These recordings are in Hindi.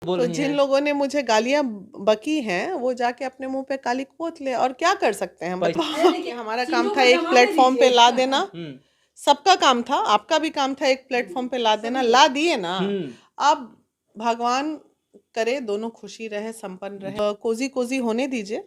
बोल तो रही जिन हैं। लोगों ने मुझे गालियां बकी हैं वो जाके अपने मुंह पे काली पोत ले, और क्या कर सकते हैं बताओ। कि हमारा काम था एक प्लेटफॉर्म पे ला देना, सबका काम था, आपका भी काम था एक प्लेटफॉर्म पे ला देना, ला दिए ना। अब भगवान करे दोनों खुशी रहे, संपन्न रहे, कोजी कोजी होने दीजिए।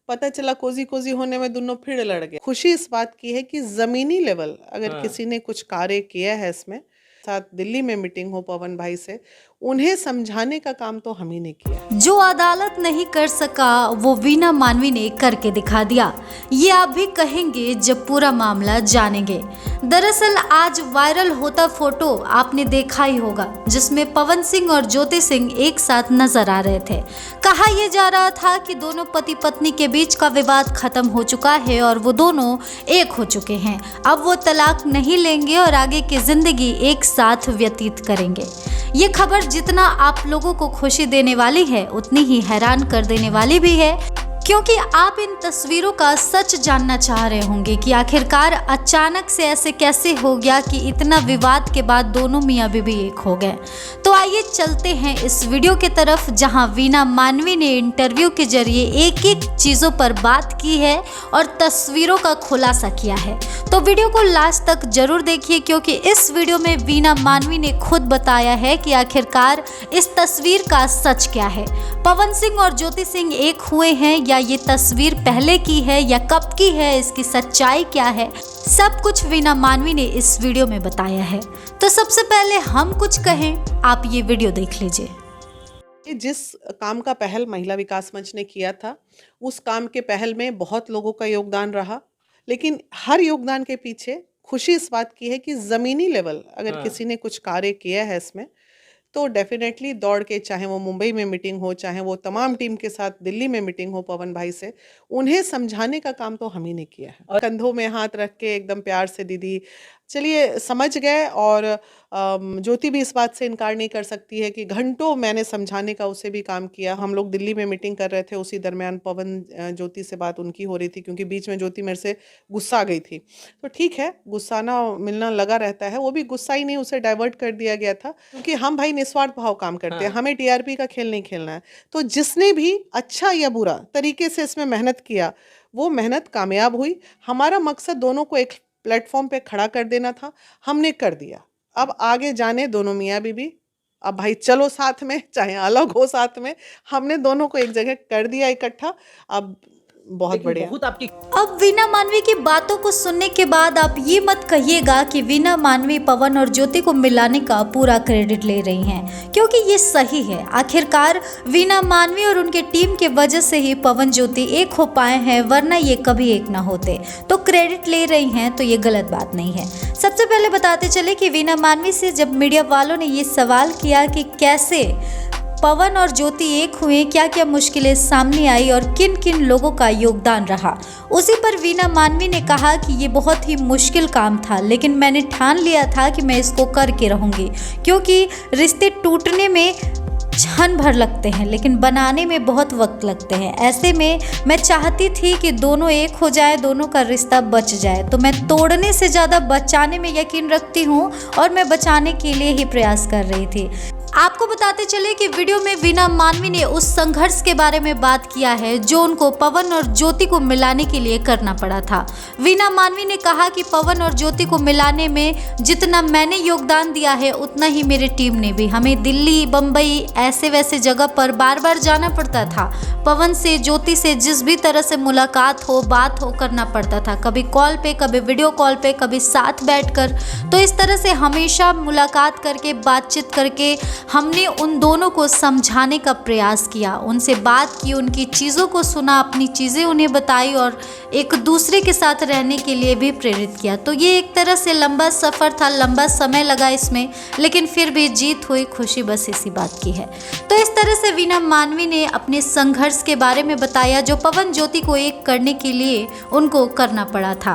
पता चला कोजी कोजी होने में दोनों फिर लड़ गए। खुशी इस बात की है कि जमीनी लेवल अगर किसी ने कुछ कार्य किया है इसमें, साथ दिल्ली में मीटिंग हो पवन भाई से, उन्हें समझाने का काम तो हम ही ने किया। जो अदालत नहीं कर सका वो वीना मानवी ने करके दिखा दिया, ये आप भी कहेंगे जब पूरा मामला जानेंगे। दरअसल आज वायरल होता फोटो आपने देखा ही होगा, जिसमें पवन सिंह और ज्योति सिंह एक साथ नजर आ रहे थे। कहा यह जा रहा था कि दोनों पति पत्नी के बीच का विवाद खत्म हो चुका है और वो दोनों एक हो चुके हैं। अब वो तलाक नहीं लेंगे और आगे की जिंदगी एक साथ व्यतीत करेंगे। ये खबर जितना आप लोगों को खुशी देने वाली है उतनी ही हैरान कर देने वाली भी है, क्योंकि आप इन तस्वीरों का सच जानना चाह रहे होंगे कि आखिरकार अचानक से ऐसे कैसे हो गया कि इतना विवाद के बाद दोनों मियां बीवी एक हो गए। तो आइए चलते हैं इस वीडियो की तरफ, जहां वीना मानवी ने इंटरव्यू के जरिए एक एक चीज़ों पर बात की है और तस्वीरों का खुलासा किया है। तो वीडियो को लास्ट तक जरूर देखिए, क्योंकि इस वीडियो में वीना मानवी ने खुद बताया है कि आखिरकार इस तस्वीर का सच क्या है। पवन सिंह और ज्योति सिंह एक हुए हैं या ये तस्वीर पहले की है या कब की है, इसकी सच्चाई क्या है, सब कुछ वीना मानवी ने इस वीडियो में बताया है। तो सबसे पहले हम कुछ कहें, आप ये वीडियो देख लीजिए। जिस काम का पहल महिला विकास मंच ने किया था, उस काम के पहल में बहुत लोगों का योगदान रहा, लेकिन हर योगदान के पीछे खुशी इस बात की है कि जमीनी लेवल अगर किसी ने कुछ कार्य किया है इसमें, तो डेफिनेटली दौड़ के, चाहे वो मुंबई में मीटिंग हो, चाहे वो तमाम टीम के साथ दिल्ली में मीटिंग हो पवन भाई से, उन्हें समझाने का काम तो हम ही ने किया है। और कंधों में हाथ रख के एकदम प्यार से, दीदी चलिए समझ गए। और ज्योति भी इस बात से इनकार नहीं कर सकती है कि घंटों मैंने समझाने का उसे भी काम किया। हम लोग दिल्ली में मीटिंग कर रहे थे, उसी दरमियान पवन ज्योति से बात उनकी हो रही थी, क्योंकि बीच में ज्योति मेरे से गुस्सा गई थी। तो ठीक है, गुस्साना मिलना लगा रहता है, वो भी गुस्सा ही नहीं, उसे डाइवर्ट कर दिया गया था, क्योंकि हम भाई निस्वार्थ भाव काम करते हैं, हमें टीआरपी का खेल नहीं खेलना है। तो जिसने भी अच्छा या बुरा तरीके से इसमें मेहनत किया, वो मेहनत कामयाब हुई। हमारा मकसद दोनों को एक प्लेटफॉर्म पे खड़ा कर देना था, हमने कर दिया। अब आगे जाने दोनों मियाँ बीबी, अब भाई चलो साथ में, चाहे अलग हो साथ में, हमने दोनों को एक जगह कर दिया इकट्ठा। अब बहुत बढ़िया। अब वीना मानवी की बातों को सुनने के बाद आप ये मत कहिएगा कि वीना मानवी पवन और ज्योति को मिलाने का पूरा क्रेडिट ले रही हैं, क्योंकि ये सही है। आखिरकार वीना मानवी और उनके टीम के वजह से ही पवन ज्योति एक हो पाए हैं, वरना ये कभी एक ना होते। तो क्रेडिट ले रही हैं तो ये गलत बात नहीं है। सबसे पहले बताते चले कि वीना मानवी से जब मीडिया वालों ने ये सवाल किया कि कैसे पवन और ज्योति एक हुए, क्या क्या मुश्किलें सामने आई और किन किन लोगों का योगदान रहा, उसी पर वीना मानवी ने कहा कि ये बहुत ही मुश्किल काम था, लेकिन मैंने ठान लिया था कि मैं इसको करके रहूँगी, क्योंकि रिश्ते टूटने में क्षण भर लगते हैं लेकिन बनाने में बहुत वक्त लगते हैं। ऐसे में मैं चाहती थी कि दोनों एक हो जाए, दोनों का रिश्ता बच जाए। तो मैं तोड़ने से ज़्यादा बचाने में यकीन रखती हूँ और मैं बचाने के लिए ही प्रयास कर रही थी। आपको बताते चले कि वीडियो में वीना मानवी ने उस संघर्ष के बारे में बात किया है जो उनको पवन और ज्योति को मिलाने के लिए करना पड़ा था। वीना मानवी ने कहा कि पवन और ज्योति को मिलाने में जितना मैंने योगदान दिया है उतना ही मेरी टीम ने भी। हमें दिल्ली, बम्बई, ऐसे वैसे जगह पर बार बार जाना पड़ता था। पवन से, ज्योति से जिस भी तरह से मुलाकात हो, बात हो, करना पड़ता था, कभी कॉल पे, कभी वीडियो कॉल पे, कभी साथ बैठकर। तो इस तरह से हमेशा मुलाकात करके, बातचीत करके हमने उन दोनों को समझाने का प्रयास किया, उनसे बात की, उनकी चीज़ों को सुना, अपनी चीज़ें उन्हें बताई और एक दूसरे के साथ रहने के लिए भी प्रेरित किया। तो ये एक तरह से लंबा सफ़र था, लंबा समय लगा इसमें, लेकिन फिर भी जीत हुई, खुशी बस इसी बात की है। तो इस तरह से वीना मानवी ने अपने संघर्ष के बारे में बताया जो पवन ज्योति को एक करने के लिए उनको करना पड़ा था।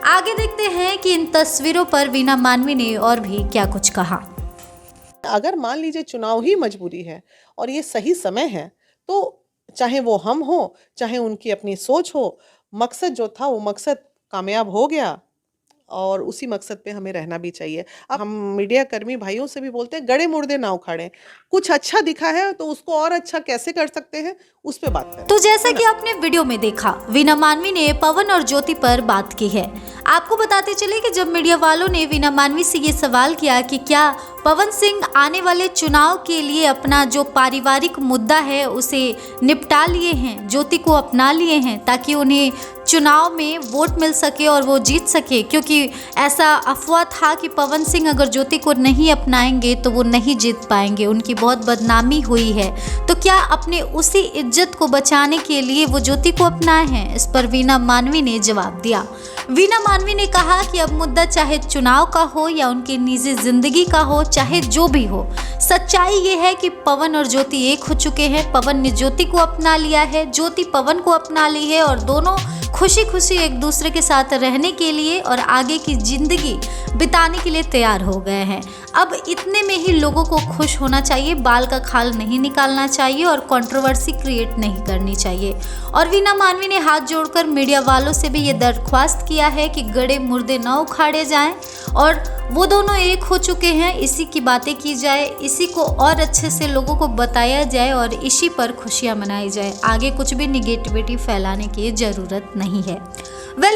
आगे देखते हैं कि इन तस्वीरों पर वीना मानवी ने और भी क्या कुछ कहा। अगर मान लीजिए चुनाव ही मजबूरी है और ये सही समय है, तो चाहे वो हम हो, चाहे उनकी अपनी सोच हो, मकसद जो था वो मकसद कामयाब हो गया। और उसी मकसद पे हमें रहना भी चाहिए। अब हम मीडिया कर्मी भाइयों से भी बोलते हैं, गड़े मुर्दे ना उखाड़ें। कुछ अच्छा दिखा है तो उसको और अच्छा कैसे कर सकते हैं, उस पे बात करें। तो जैसा कि आपने वीडियो में देखा, वीना मानवी ने पवन और ज्योति पर बात की है। आपको बताते चले कि जब मीडिया वालों ने वीना मानवी से ये सवाल किया कि क्या पवन सिंह आने वाले चुनाव के लिए अपना जो पारिवारिक मुद्दा है उसे निपटा लिए हैं, ज्योति को अपना लिए हैं ताकि उन्हें चुनाव में वोट मिल सके और वो जीत सके, क्योंकि ऐसा अफवाह था कि पवन सिंह अगर ज्योति को नहीं अपनाएंगे तो वो नहीं जीत पाएंगे, उनकी बहुत बदनामी हुई है। तो क्या अपने उसी इज्जत को बचाने के लिए वो ज्योति को अपनाए हैं? इस पर वीना मानवी ने जवाब दिया। वीना मानवी ने कहा कि अब मुद्दा चाहे चुनाव का हो या उनकी निजी जिंदगी का हो, चाहे जो भी हो, सच्चाई ये है कि पवन और ज्योति एक हो चुके हैं। पवन ने ज्योति को अपना लिया है, ज्योति पवन को अपना ली है और दोनों खुशी खुशी एक दूसरे के साथ रहने के लिए और आगे की जिंदगी बिताने के लिए तैयार हो गए हैं। अब इतने में ही लोगों को खुश होना चाहिए, बाल का खाल नहीं निकालना चाहिए और कंट्रोवर्सी क्रिएट नहीं करनी चाहिए। और वीना मानवी ने हाथ जोड़कर मीडिया वालों से भी ये दरख्वास्त किया है कि गड़े मुर्दे न उखाड़े जाएं और वो दोनों एक हो चुके हैं, इसी की बातें की जाए, इसी को और अच्छे से लोगों को बताया जाए और इसी पर खुशियां मनाई जाए। आगे कुछ भी निगेटिविटी फैलाने की ज़रूरत नहीं है।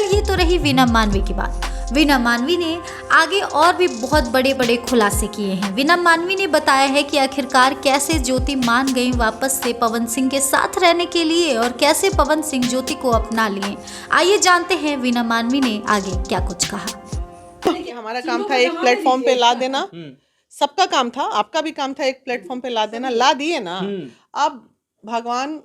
ये तो रही वीना मानवी की बात। वीना मानवी ने आगे और भी बहुत बड़े बड़े खुलासे किए हैं। वीना मानवी ने बताया है कि आखिरकार कैसे ज्योति मान गई वापस से पवन सिंह के साथ रहने के लिए और कैसे पवन सिंह ज्योति को अपना लिए। आइए जानते हैं वीना मानवी ने आगे क्या कुछ कहा। हमारा काम था एक प्लेटफॉर्म पे ला देना, सबका काम था, आपका भी काम था एक प्लेटफॉर्म पे ला देना, ला दिए ना। अब भगवान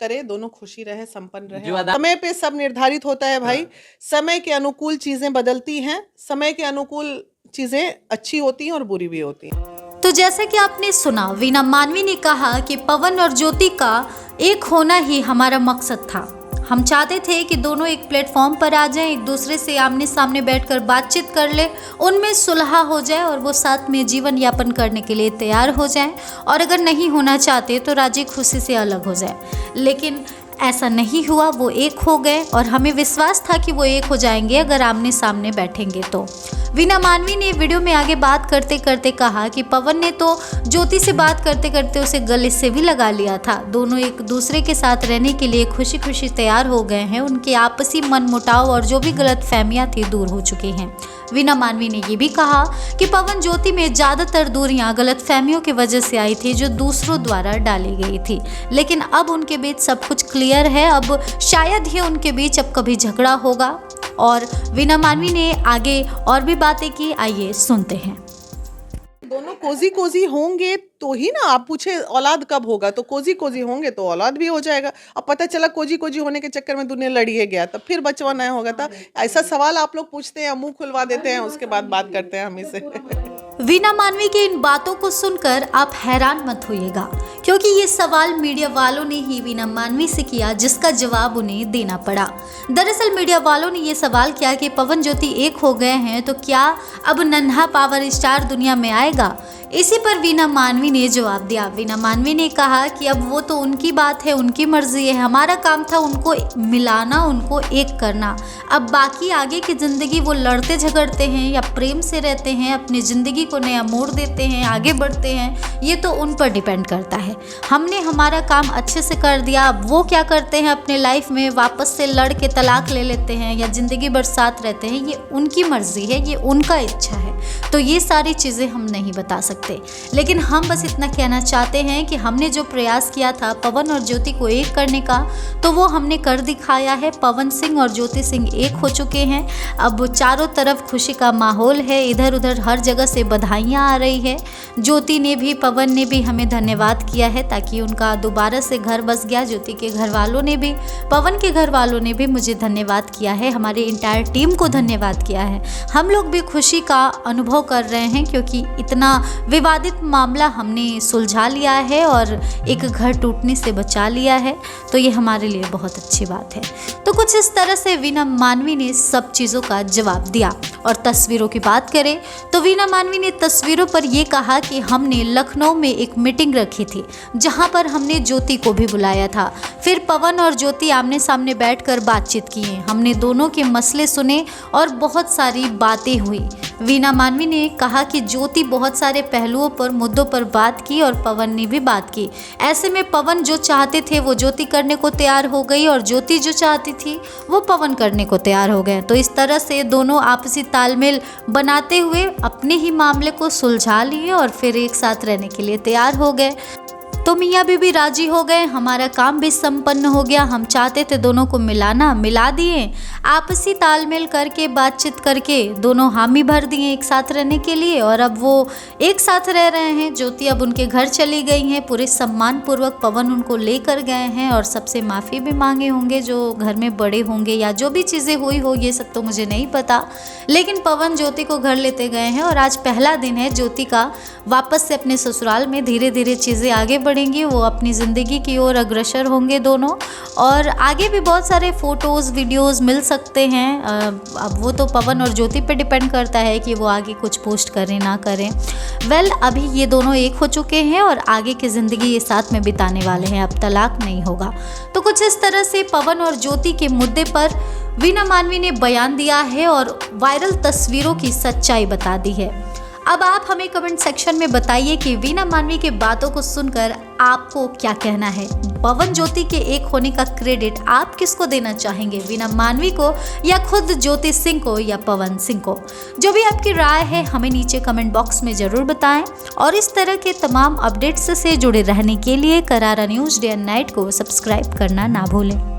करे दोनों खुशी रहे, संपन्न रहे। समय पे सब निर्धारित होता है भाई। समय के अनुकूल चीजें बदलती हैं, समय के अनुकूल चीजें अच्छी होती हैं और बुरी भी होती हैं। तो जैसा कि आपने सुना, वीना मानवी ने कहा कि पवन और ज्योति का एक होना ही हमारा मकसद था। हम चाहते थे कि दोनों एक प्लेटफॉर्म पर आ जाएं, एक दूसरे से आमने सामने बैठकर बातचीत कर ले, उनमें सुलह हो जाए और वो साथ में जीवन यापन करने के लिए तैयार हो जाएं, और अगर नहीं होना चाहते तो राजी खुशी से अलग हो जाए। लेकिन ऐसा नहीं हुआ, वो एक हो गए और हमें विश्वास था कि वो एक हो जाएंगे अगर आमने सामने बैठेंगे तो। वीना मानवी ने वीडियो में आगे बात करते करते कहा कि पवन ने तो ज्योति से बात करते करते उसे गले से भी लगा लिया था। दोनों एक दूसरे के साथ रहने के लिए खुशी खुशी तैयार हो गए हैं। उनके आपसी मनमुटाव और जो भी गलतफहमियां थी दूर हो चुकी हैं। वीना मानवी ने ये भी कहा कि पवन ज्योति में ज़्यादातर दूरियां गलतफहमियों की वजह से आई थी जो दूसरों द्वारा डाली गई थी, लेकिन अब उनके बीच सब कुछ क्लियर है। अब शायद ही उनके बीच अब कभी झगड़ा होगा। और वीना मानवी ने आगे और भी बातें की, आइए सुनते हैं। दोनों कोजी कोजी होंगे तो ही ना, आप पूछे औलाद कब होगा, तो कोजी कोजी होंगे तो औलाद भी हो जाएगा। अब पता चला कोजी कोजी होने के चक्कर में दुनिया लड़िए गया, तब फिर बचवा नहीं होगा। था ऐसा सवाल आप लोग पूछते हैं, मुंह खुलवा देते हैं, उसके बाद बात करते हैं हम इसे। वीना मानवी की इन बातों को सुनकर आप हैरान मत होइएगा, क्योंकि ये सवाल मीडिया वालों ने ही वीना मानवी से किया, जिसका जवाब उन्हें देना पड़ा। दरअसल मीडिया वालों ने ये सवाल किया कि पवन ज्योति एक हो गए हैं तो क्या अब नन्हा पावर स्टार दुनिया में आएगा। इसी पर वीना मानवी ने जवाब दिया। वीना मानवी ने कहा कि अब वो तो उनकी बात है, उनकी मर्जी है, हमारा काम था उनको मिलाना, उनको एक करना। अब बाकी आगे की ज़िंदगी वो लड़ते झगड़ते हैं या प्रेम से रहते हैं, अपनी ज़िंदगी को नया मोड़ देते हैं, आगे बढ़ते हैं, ये तो उन पर डिपेंड करता है। हमने हमारा काम अच्छे से कर दिया। अब वो क्या करते हैं अपने लाइफ में, वापस से लड़ के तलाक ले लेते हैं या ज़िंदगी भर साथ रहते हैं, ये उनकी मर्जी है, ये उनका इच्छा है। तो ये सारी चीज़ें हम नहीं बता सकते, लेकिन हम बस इतना कहना चाहते हैं कि हमने जो प्रयास किया था पवन और ज्योति को एक करने का, तो वो हमने कर दिखाया है। पवन सिंह और ज्योति सिंह एक हो चुके हैं। अब चारों तरफ खुशी का माहौल है, इधर उधर हर जगह से बधाइयाँ आ रही है। ज्योति ने भी, पवन ने भी हमें धन्यवाद किया है ताकि उनका दोबारा से घर बस गया। ज्योति के घर वालों ने भी, पवन के घर वालों ने भी मुझे धन्यवाद किया है, हमारी इंटायर टीम को धन्यवाद किया है। हम लोग भी खुशी का अनुभव कर रहे हैं क्योंकि इतना विवादित मामला हमने सुलझा लिया है और एक घर टूटने से बचा लिया है, तो ये हमारे लिए बहुत अच्छी बात है। तो कुछ इस तरह से वीना मानवी ने सब चीज़ों का जवाब दिया। और तस्वीरों की बात करें तो वीना मानवी ने ने तस्वीरों पर ये कहा कि हमने लखनऊ में एक मीटिंग रखी थी जहां पर हमने ज्योति को भी बुलाया था। फिर पवन और ज्योति आमने सामने बैठकर बातचीत किए। हमने दोनों के मसले सुने और बहुत सारी बातें हुई। वीना मानवी ने कहा कि ज्योति बहुत सारे पहलुओं पर मुद्दों पर बात की और पवन ने भी बात की। ऐसे में पवन जो चाहते थे वो ज्योति करने को तैयार हो गई और ज्योति जो चाहती थी वो पवन करने को तैयार हो गए। तो इस तरह से दोनों आपसी तालमेल बनाते हुए अपने ही मामले को सुलझा लिए और फिर एक साथ रहने के लिए तैयार हो गए। तो मियाँ बीबी राजी हो गए, हमारा काम भी संपन्न हो गया। हम चाहते थे दोनों को मिलाना, मिला दिए। आपसी तालमेल करके बातचीत करके दोनों हामी भर दिए एक साथ रहने के लिए और अब वो एक साथ रह रहे हैं। ज्योति अब उनके घर चली गई हैं। पूरे सम्मान पूर्वक पवन उनको लेकर गए हैं और सबसे माफ़ी भी मांगे होंगे जो घर में बड़े होंगे या जो भी चीज़ें हुई हो ये सब तो मुझे नहीं पता। लेकिन पवन ज्योति को घर लेते गए हैं और आज पहला दिन है ज्योति का वापस से अपने ससुराल में। धीरे धीरे चीज़ें आगे बढ़ेंगी, वो अपनी ज़िंदगी की ओर अग्रसर होंगे दोनों और आगे भी बहुत सारे फ़ोटोज़ वीडियोज़ मिल सकते हैं। अब वो तो पवन और ज्योति पे डिपेंड करता है कि वो आगे कुछ पोस्ट करें ना करें। अभी ये दोनों एक हो चुके हैं और आगे की ज़िंदगी ये साथ में बिताने वाले हैं। अब तलाक नहीं होगा। तो कुछ इस तरह से पवन और ज्योति के मुद्दे पर वीना मानवी ने बयान दिया है और वायरल तस्वीरों की सच्चाई बता दी है। अब आप हमें कमेंट सेक्शन में बताइए कि वीना मानवी की बातों को सुनकर आपको क्या कहना है। पवन ज्योति के एक होने का क्रेडिट आप किसको देना चाहेंगे, वीना मानवी को या खुद ज्योति सिंह को या पवन सिंह को? जो भी आपकी राय है हमें नीचे कमेंट बॉक्स में ज़रूर बताएं और इस तरह के तमाम अपडेट्स से जुड़े रहने के लिए करारा न्यूज़ डे एंड नाइट को सब्सक्राइब करना ना भूलें।